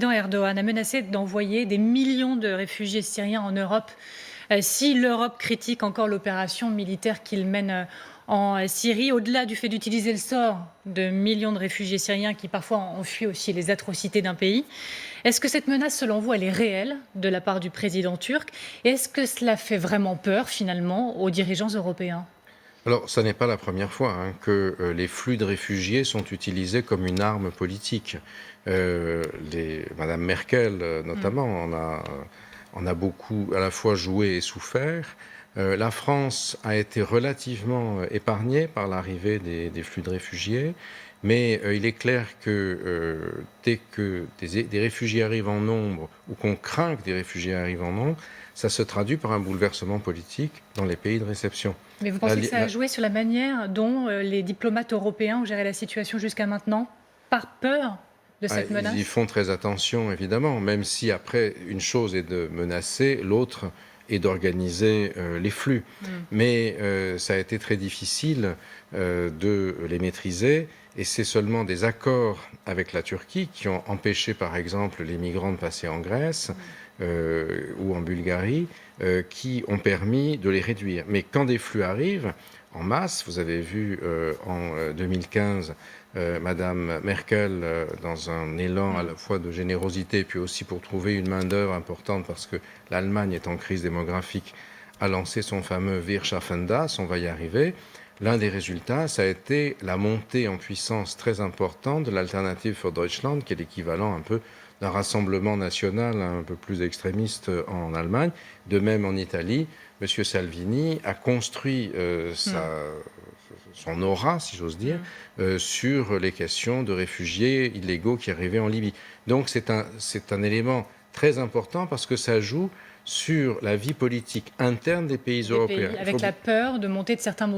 Erdogan a menacé d'envoyer des millions de réfugiés syriens en Europe si l'Europe critique encore l'opération militaire qu'il mène en Syrie, au-delà du fait d'utiliser le sort de millions de réfugiés syriens qui parfois ont fui aussi les atrocités d'un pays. Est-ce que cette menace, selon vous, elle est réelle de la part du président turc? Et est-ce que cela fait vraiment peur, finalement, aux dirigeants européens? Alors, ça n'est pas la première fois que les flux de réfugiés sont utilisés comme une arme politique. Madame Merkel, notamment, en a beaucoup à la fois joué et souffert. La France a été relativement épargnée par l'arrivée des flux de réfugiés, mais il est clair que dès que des réfugiés arrivent en nombre, ou qu'on craint que des réfugiés arrivent en nombre, ça se traduit par un bouleversement politique dans les pays de réception. Mais vous pensez que ça a joué sur la manière dont les diplomates européens ont géré la situation jusqu'à maintenant, par peur de cette Ils y menace? font très attention, évidemment, même si après, une chose est de menacer, l'autre est d'organiser les flux. Mais ça a été très difficile de les maîtriser, et c'est seulement des accords avec la Turquie qui ont empêché, par exemple, les migrants de passer en Grèce ou en Bulgarie, qui ont permis de les réduire. Mais quand des flux arrivent en masse, vous avez vu en 2015 Madame Merkel, dans un élan à la fois de générosité, puis aussi pour trouver une main-d'œuvre importante parce que l'Allemagne est en crise démographique, a lancé son fameux Wir schaffen das, on va y arriver. L'un des résultats, ça a été la montée en puissance très importante de l'Alternative für Deutschland, qui est l'équivalent un peu d'un rassemblement national un peu plus extrémiste en Allemagne. De même en Italie, M. Salvini a construit son aura, si j'ose dire, sur les questions de réfugiés illégaux qui arrivaient en Libye. Donc c'est un élément très important parce que ça joue sur la vie politique interne des pays européens. Avec la peur de monter de certains